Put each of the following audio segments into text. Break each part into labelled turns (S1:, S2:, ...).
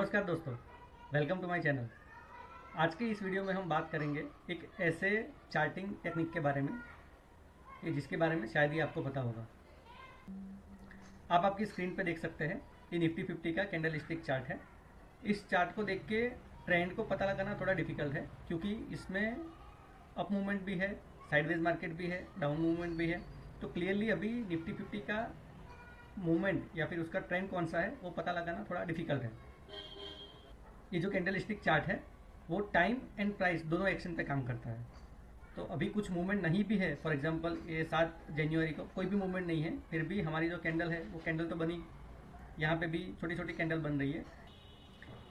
S1: नमस्कार दोस्तों, welcome to my channel. आज के इस वीडियो में हम बात करेंगे एक ऐसे चार्टिंग टेक्निक के बारे में कि जिसके बारे में शायद ही आपको पता होगा। आप आपकी स्क्रीन पे देख सकते हैं, ये निफ्टी 50 का कैंडल स्टिक चार्ट है। इस चार्ट को देख के ट्रेंड को पता लगाना थोड़ा डिफिकल्ट है, क्योंकि इसमें अप मूवमेंट भी है, साइडवेज मार्केट भी है, डाउन मूवमेंट भी है। तो क्लियरली अभी निफ्टी 50 का मूवमेंट या फिर उसका ट्रेंड कौन सा है वो पता लगाना थोड़ा डिफिकल्ट है। ये जो कैंडल स्टिक चार्ट है वो टाइम एंड प्राइस दोनों एक्शन पे काम करता है। तो अभी कुछ मूवमेंट नहीं भी है, फॉर एग्जांपल ये 7 जनवरी को कोई भी मूवमेंट नहीं है, फिर भी हमारी जो कैंडल है वो कैंडल तो बनी, यहाँ पे भी छोटी छोटी कैंडल बन रही है।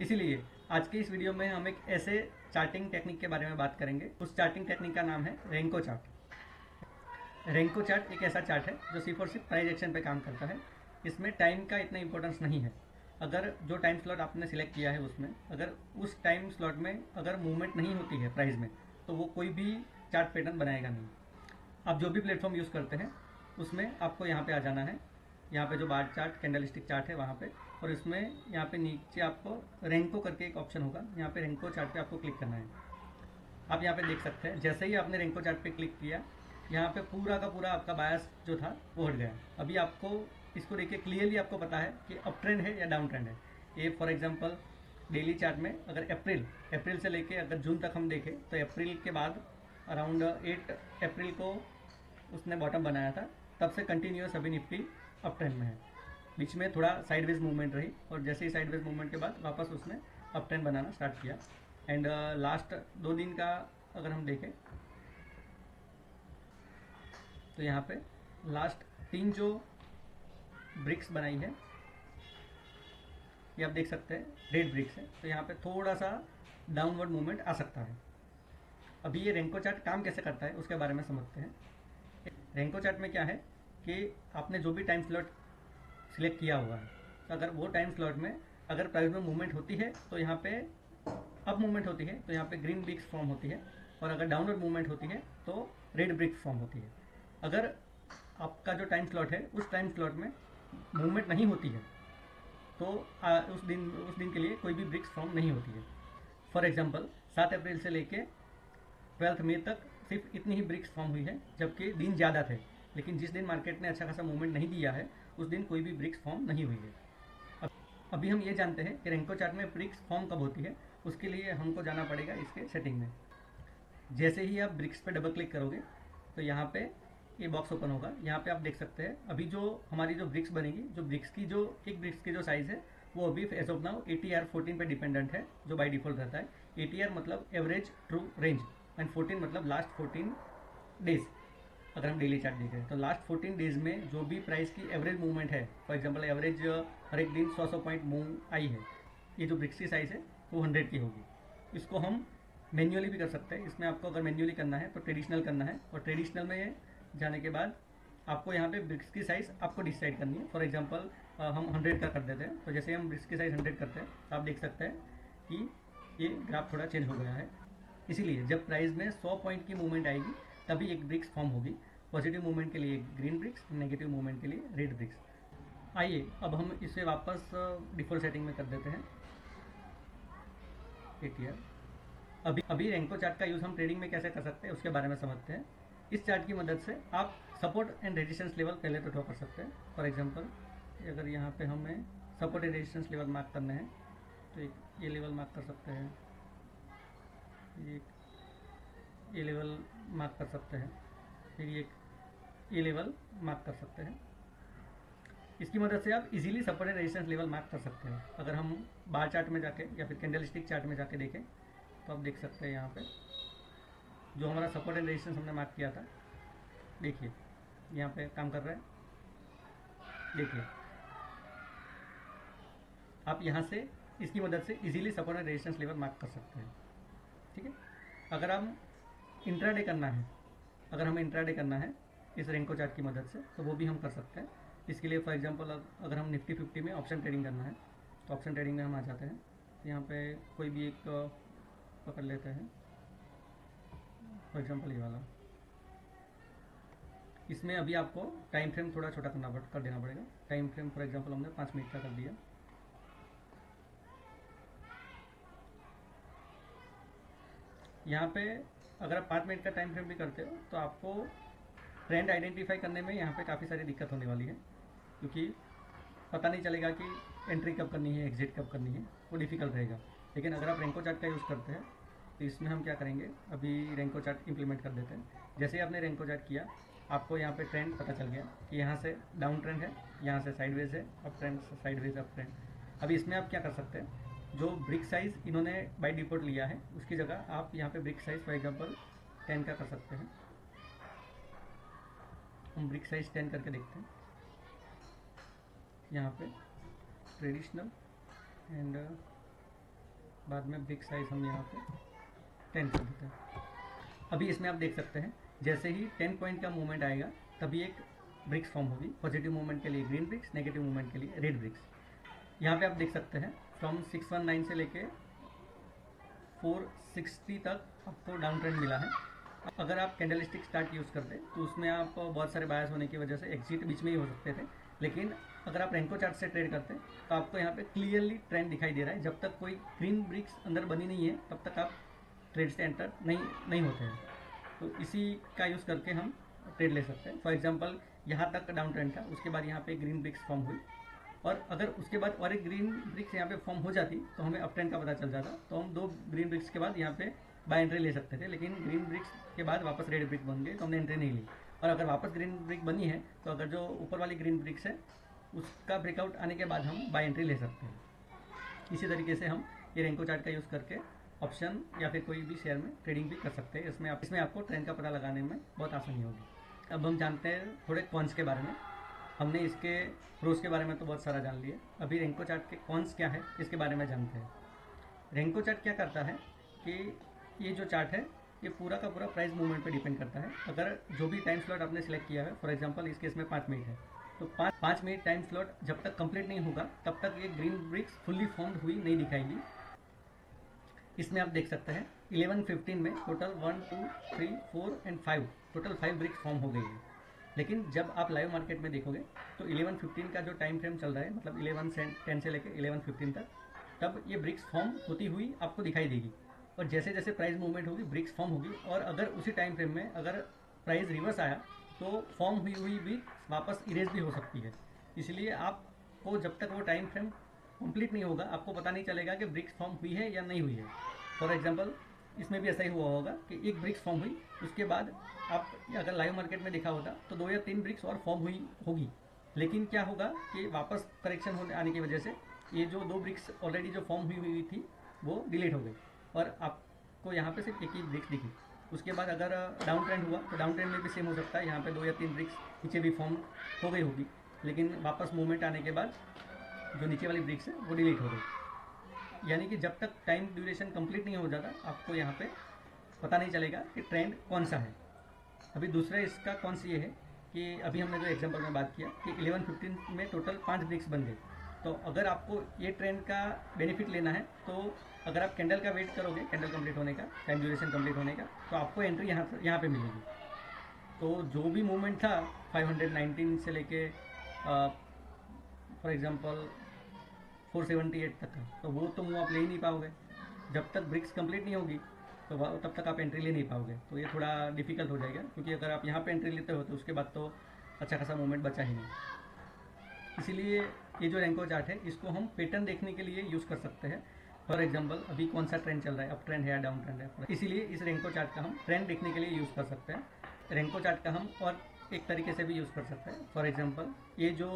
S1: इसीलिए आज के इस वीडियो में हम एक ऐसे चार्टिंग टेक्निक के बारे में बात करेंगे। उस चार्टिंग टेक्निक का नाम है रेंको चार्ट। रेंको चार्ट एक ऐसा चार्ट है जो सिर्फ और सिर्फ प्राइस एक्शन पे काम करता है। इसमें टाइम का इतना इंपॉर्टेंस नहीं है। अगर जो टाइम स्लॉट आपने सिलेक्ट किया है उसमें अगर उस टाइम स्लॉट में अगर मूवमेंट नहीं होती है प्राइस में, तो वो कोई भी चार्ट पैटर्न बनाएगा नहीं। आप जो भी प्लेटफॉर्म यूज़ करते हैं उसमें आपको यहाँ पे आ जाना है। यहाँ पे जो bar chart candle stick chart है वहाँ पे, और इसमें यहाँ पे नीचे आपको रेंको करके एक ऑप्शन होगा, यहाँ पे रेंको चार्ट पे आपको क्लिक करना है। आप यहाँ पे देख सकते हैं, जैसे ही आपने रेंको चार्ट पे क्लिक किया, यहाँ पे पूरा का पूरा आपका बायस जो था वो हट गया। अभी आपको इसको देख के क्लियरली आपको पता है कि अप ट्रेंड है या डाउन ट्रेंड है। ये फॉर एग्जांपल डेली चार्ट में अगर अप्रैल से लेके अगर जून तक हम देखें, तो अप्रैल के बाद अराउंड 8 अप्रैल को उसने बॉटम बनाया था, तब से कंटिन्यूस अभी निफ्टी अप ट्रेंड में है। बीच में थोड़ा साइडवेज मूवमेंट रही, और जैसे ही साइडवेज मूवमेंट के बाद वापस उसने अप ट्रेंड बनाना स्टार्ट किया। एंड लास्ट 2 दिन का अगर हम देखें, तो यहाँ पे लास्ट 3 जो ब्रिक्स बनाई है, ये आप देख सकते हैं रेड ब्रिक्स है, तो यहाँ पे थोड़ा सा डाउनवर्ड मूवमेंट आ सकता है। अभी ये रेंको चार्ट काम कैसे करता है उसके बारे में समझते हैं। रेंको चार्ट में क्या है कि आपने जो भी टाइम स्लॉट सिलेक्ट किया हुआ है, अगर वो टाइम स्लॉट में अगर प्राइस में मूवमेंट होती है तो यहाँ पे अप मूवमेंट होती है तो यहाँ पे ग्रीन ब्रिक्स फॉर्म होती है, और अगर डाउनवर्ड मूवमेंट होती है तो रेड ब्रिक्स फॉर्म होती है। अगर आपका जो टाइम स्लॉट है उस टाइम स्लॉट में मूवमेंट नहीं होती है तो उस दिन के लिए कोई भी ब्रिक्स फॉर्म नहीं होती है। फॉर एग्जांपल 7 अप्रैल से लेके 12 मई तक सिर्फ इतनी ही ब्रिक्स फॉर्म हुई है, जबकि दिन ज़्यादा थे, लेकिन जिस दिन मार्केट ने अच्छा खासा मूवमेंट नहीं दिया है उस दिन कोई भी ब्रिक्स फॉर्म नहीं हुई है। अभी हम ये जानते हैं कि रेंको चार्ट में ब्रिक्स फॉर्म कब होती है, उसके लिए हमको जाना पड़ेगा इसके सेटिंग में। जैसे ही आप ब्रिक्स पे डबल क्लिक करोगे तो यहाँ पे ये बॉक्स ओपन होगा। यहाँ पे आप देख सकते हैं अभी जो हमारी जो ब्रिक्स बनेगी, जो ब्रिक्स की जो एक ब्रिक्स की जो साइज़ है वो अभी एज ऑफ नाउ ATR 14 पे डिपेंडेंट है, जो बाय डिफॉल्ट रहता है। ATR मतलब एवरेज ट्रू रेंज, एंड 14 मतलब लास्ट 14 डेज। अगर हम डेली चार्ट देखें तो लास्ट 14 डेज में जो भी प्राइस की एवरेज मूवमेंट है, फॉर एग्जांपल एवरेज हर एक दिन 100 पॉइंट मूव आई है, ये जो ब्रिक्स की साइज़ है वो 100 की होगी। इसको हम मैन्युअली भी कर सकते हैं। इसमें आपको अगर मैन्युअली करना है तो ट्रेडिशनल करना है, और ट्रेडिशनल में जाने के बाद आपको यहाँ पे ब्रिक्स की साइज़ आपको डिसाइड करनी है। फॉर एग्जांपल हम 100 का कर देते हैं, तो जैसे हम ब्रिक्स की साइज़ 100 करते हैं तो आप देख सकते हैं कि ये ग्राफ थोड़ा चेंज हो गया है। इसीलिए जब प्राइस में 100 पॉइंट की मूवमेंट आएगी तभी एक ब्रिक्स फॉर्म होगी। पॉजिटिव मूवमेंट के लिए ग्रीन ब्रिक्स, नेगेटिव मूवमेंट के लिए रेड ब्रिक्स। आइए अब हम इसे वापस डिफॉल्ट सेटिंग में कर देते हैं ATR। अभी रेंको चार्ट का यूज़ हम ट्रेडिंग में कैसे कर सकते हैं उसके बारे में समझते हैं। इस चार्ट की मदद से आप सपोर्ट एंड रेजिस्टेंस लेवल पहले तो ड्रॉ कर सकते हैं। फॉर एग्जांपल अगर यहाँ पे हमें support and resistance level mark करने हैं तो एक ये लेवल मार्क कर सकते हैं, ये लेवल मार्क कर सकते हैं, फिर ये लेवल मार्क कर सकते हैं। इसकी मदद से आप easily support and resistance level mark कर सकते हैं। अगर हम बार चार्ट में जाके या फिर कैंडल स्टिक चार्ट में जाके देखें तो आप देख सकते हैं यहाँ पे जो हमारा सपोर्ट एंड रेजिस्टेंस हमने मार्क किया था, देखिए यहाँ पे काम कर रहा है। देखिए आप यहाँ से इसकी मदद से easily support and resistance level mark कर सकते हैं। ठीक है, अगर हम इंट्राडे करना है, अगर हमें इंट्राडे करना है इस रेंको चार्ट की मदद से, तो वो भी हम कर सकते हैं। इसके लिए फॉर एग्जांपल अगर हम निफ्टी 50 में ऑप्शन ट्रेडिंग करना है तो ऑप्शन ट्रेडिंग में हम आ जाते हैं। यहाँ पे कोई भी एक पकड़ लेते हैं, फॉर एग्जांपल ये वाला। इसमें अभी आपको टाइम फ्रेम थोड़ा छोटा कर देना पड़ेगा। टाइम फ्रेम फॉर एग्जांपल हमने 5 मिनट का कर दिया। यहाँ पे अगर आप 5 मिनट का टाइम फ्रेम भी करते हो तो आपको ट्रेंड आइडेंटिफाई करने में यहाँ पे काफ़ी सारी दिक्कत होने वाली है, क्योंकि पता नहीं चलेगा कि एंट्री कब करनी है, एग्जिट कब करनी है, वो डिफ़िकल्ट रहेगा। लेकिन अगर आप रेंको चार्ट का यूज़ करते हैं तो इसमें हम क्या करेंगे, अभी रेंको चार्ट इंप्लीमेंट कर देते हैं। जैसे ही आपने रेंको चार्ट किया, आपको यहाँ पे ट्रेंड पता चल गया कि यहाँ से डाउन ट्रेंड है, यहाँ से साइडवेज है, up trend, sideways up trend. अभी इसमें आप क्या कर सकते हैं, जो ब्रिक साइज़ इन्होंने बाय डिफ़ॉल्ट लिया है उसकी जगह आप यहाँ पे ब्रिक साइज़ फॉर एग्जांपल 10 का कर सकते हैं। हम ब्रिक साइज़ 10 करके देखते हैं। यहाँ पे ट्रेडिशनल एंड बाद में ब्रिक साइज़ हम यहाँ पे 10 कर देते हैं। अभी इसमें आप देख सकते हैं जैसे ही 10 पॉइंट का मूवमेंट आएगा तभी एक ब्रिक्स फॉर्म होगी। पॉजिटिव मूवमेंट के लिए ग्रीन ब्रिक्स, नेगेटिव मूवमेंट के लिए रेड ब्रिक्स। यहाँ पे आप देख सकते हैं फ्रॉम 619 से लेके 460 तक आपको डाउन ट्रेंड मिला है। अगर आप कैंडल स्टिक स्टार्ट यूज़ करते तो उसमें आप बहुत सारे बायस होने की वजह से एग्जिट बीच में ही हो सकते थे, लेकिन अगर आप रेंको चार्ट से ट्रेड करते तो आपको यहाँ पे क्लियरली ट्रेंड दिखाई दे रहा है। जब तक कोई ग्रीन ब्रिक्स अंदर बनी नहीं है तब तक आप ट्रेड से एंटर नहीं होते हैं। तो इसी का यूज़ करके हम ट्रेड ले सकते हैं। फॉर एग्जांपल यहाँ तक डाउन ट्रेंड था, उसके बाद यहाँ पे ग्रीन ब्रिक्स फॉर्म हुई, और अगर उसके बाद और एक ग्रीन ब्रिक्स यहाँ पे फॉर्म हो जाती तो हमें अप ट्रेंड का पता चल जाता, तो हम 2 ग्रीन ब्रिक्स के बाद यहाँ पे बाय एंट्री ले सकते थे। लेकिन ग्रीन ब्रिक्स के बाद वापस रेड ब्रिक बन गए तो हमने एंट्री नहीं ली। और अगर वापस ग्रीन ब्रिक बनी है तो अगर जो ऊपर वाली ग्रीन ब्रिक्स है उसका ब्रेकआउट आने के बाद हम बाय एंट्री ले सकते हैं। इसी तरीके से हम ये रेंको चार्ट का यूज़ करके ऑप्शन या फिर कोई भी शेयर में ट्रेडिंग भी कर सकते हैं। इसमें आपको ट्रेंड का पता लगाने में बहुत आसानी होगी। अब हम जानते हैं थोड़े कॉन्स के बारे में। हमने इसके प्रोस के बारे में तो बहुत सारा जान लिया, अभी रेंको चार्ट के कॉन्स क्या है इसके बारे में जानते हैं। रेंको चार्ट क्या करता है कि ये जो चार्ट है ये पूरा का पूरा प्राइस मूवमेंट पे डिपेंड करता है। अगर जो भी टाइम स्लॉट आपने सेलेक्ट किया है, फॉर एग्जांपल इस केस में 5 मिनट है, तो 5 मिनट टाइम स्लॉट जब तक कंप्लीट नहीं होगा तब तक ये ग्रीन ब्रिक्स फुल्ली फॉर्म्ड हुई नहीं दिखाएगी। इसमें आप देख सकते हैं 11:15 में total 1 2 3 4 and 5 total 5 bricks form हो गई है। लेकिन जब आप लाइव मार्केट में देखोगे तो 11:15 का जो टाइम फ्रेम चल रहा है, मतलब 11:10 से लेकर 11:15 तक, तब ये ब्रिक्स फॉर्म होती हुई आपको दिखाई देगी। और जैसे जैसे प्राइस मूवमेंट होगी ब्रिक्स फॉर्म होगी, और अगर उसी टाइम फ्रेम में अगर प्राइस रिवर्स आया तो फॉर्म हुई भी वापस इरेज भी हो सकती है। इसलिए आपको जब तक वो टाइम फ्रेम कंप्लीट नहीं होगा आपको पता नहीं चलेगा कि ब्रिक्स फॉर्म हुई है या नहीं हुई है। फॉर एग्जांपल इसमें भी ऐसा ही हुआ होगा कि एक ब्रिक्स फॉर्म हुई, उसके बाद आप अगर लाइव मार्केट में देखा होता तो 2 या 3 ब्रिक्स और फॉर्म हुई होगी, लेकिन क्या होगा कि वापस करेक्शन होने आने की वजह से ये जो 2 ब्रिक्स ऑलरेडी जो फॉर्म हुई थी वो डिलीट हो गई और आपको यहाँ पे सिर्फ एक ही ब्रिक्स दिखी। उसके बाद अगर डाउन ट्रेंड हुआ तो डाउन ट्रेंड में भी सेम हो सकता है, यहाँ पे 2 या 3 ब्रिक्स नीचे भी फॉर्म हो गई होगी, लेकिन वापस मूवमेंट आने के बाद जो नीचे वाली ब्रिक्स है वो डिलीट हो गई। यानी कि जब तक टाइम ड्यूरेशन कंप्लीट नहीं हो जाता आपको यहाँ पे पता नहीं चलेगा कि ट्रेंड कौन सा है। अभी दूसरा इसका कौन सा ये है कि अभी हमने जो एग्जांपल में बात किया कि 11:15 में टोटल 5 ब्रिक्स बन गए, तो अगर आपको ये ट्रेंड का बेनिफिट लेना है तो अगर आप कैंडल का वेट करोगे, कैंडल कंप्लीट होने का, टाइम ड्यूरेशन कंप्लीट होने का, तो आपको एंट्री यहाँ पे मिलेगी। तो जो भी मूवमेंट था 519 से लेके फॉर एग्जांपल 478 तक का, तो वो तो मूव आप ले ही नहीं पाओगे। जब तक ब्रिक्स कंप्लीट नहीं होगी तो तब तक आप एंट्री ले नहीं पाओगे। तो ये थोड़ा डिफिकल्ट हो जाएगा, क्योंकि अगर आप यहाँ पे एंट्री लेते हो तो उसके बाद तो अच्छा खासा मूवमेंट बचा ही नहीं। इसीलिए ये जो रेंको चार्ट है इसको हम पैटर्न देखने के लिए यूज़ कर सकते हैं। फॉर एग्जांपल अभी कौन सा ट्रेंड चल रहा है, अप ट्रेंड है या डाउन ट्रेंड है, इसीलिए इस रेंको चार्ट का हम ट्रेंड देखने के लिए यूज़ कर सकते हैं। रेंको चार्ट का हम और एक तरीके से भी यूज़ कर सकते हैं। फॉर एग्जांपल ये जो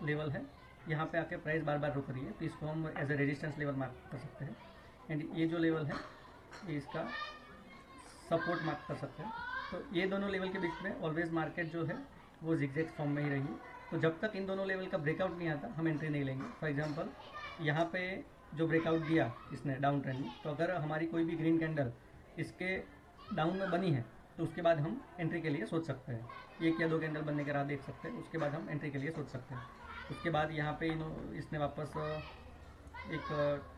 S1: लेवल है यहाँ पे आके प्राइस बार बार रुक रही है, तो इसको हम as a resistance level mark कर सकते हैं। एंड ये जो लेवल है ये इसका सपोर्ट मार्क कर सकते हैं। तो ये दोनों लेवल के बीच में ऑलवेज मार्केट जो है वो जिगजैग फॉर्म में ही रहेगी। तो जब तक इन दोनों लेवल का ब्रेकआउट नहीं आता हम एंट्री नहीं लेंगे। फॉर एग्जांपल यहाँ पे जो ब्रेकआउट दिया इसने डाउन ट्रेंड में, तो अगर हमारी कोई भी ग्रीन कैंडल इसके डाउन में बनी है तो उसके बाद हम एंट्री के लिए सोच सकते हैं। 1 या 2 कैंडल बनने के राह देख सकते हैं, उसके बाद हम एंट्री के लिए सोच सकते हैं। उसके बाद यहाँ पे इसने वापस एक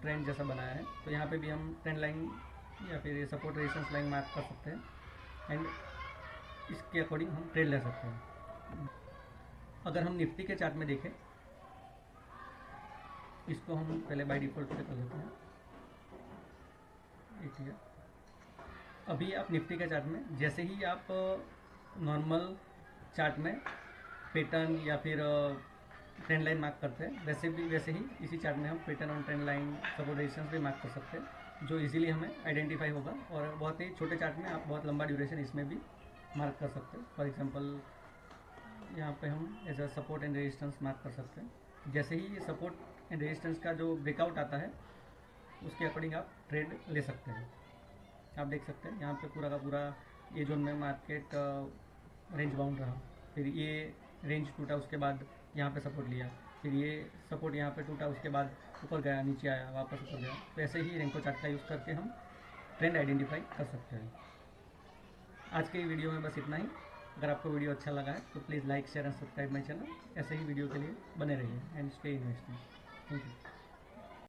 S1: ट्रेंड जैसा बनाया है, तो यहाँ पे भी हम ट्रेंड लाइन या फिर सपोर्ट रेजिस्टेंस लाइन मार्क कर सकते हैं एंड इसके अकॉर्डिंग हम ट्रेड ले सकते हैं। अगर हम निफ्टी के चार्ट में देखें, इसको हम पहले बाय डिफ़ॉल्ट पे कर लेते हैं। एक अभी आप निफ्टी के चार्ट में जैसे ही आप नॉर्मल चार्ट में पैटर्न या फिर ट्रेंड लाइन मार्क करते हैं, वैसे ही इसी चार्ट में हम पैटर्न और ट्रेंड लाइन सपोर्ट रेजिस्टेंस भी मार्क कर सकते हैं, जो इजीली हमें आइडेंटिफाई होगा। और बहुत ही छोटे चार्ट में आप बहुत लंबा ड्यूरेशन इसमें भी मार्क कर सकते हैं। फॉर एग्जांपल यहाँ पे हम as a support and resistance mark कर सकते हैं। जैसे ही ये सपोर्ट एंड रेजिस्टेंस का जो ब्रेकआउट आता है उसके अकॉर्डिंग आप ट्रेड ले सकते हैं। आप देख सकते हैं यहाँ पे पूरा का पूरा ये जोन में मार्केट रेंज बाउंड रहा, फिर ये रेंज टूटा, उसके बाद यहाँ पे सपोर्ट लिया, फिर ये सपोर्ट यहाँ पे टूटा, उसके बाद ऊपर गया, नीचे आया, वापस ऊपर गया। तो ऐसे ही रेंको चार्ट का यूज़ करके हम ट्रेंड आइडेंटिफाई कर सकते हैं। आज के वीडियो में बस इतना ही। अगर आपको वीडियो अच्छा लगा है तो please like share and subscribe my channel. ऐसे ही वीडियो के लिए बने रहिए and stay investing. Thank you.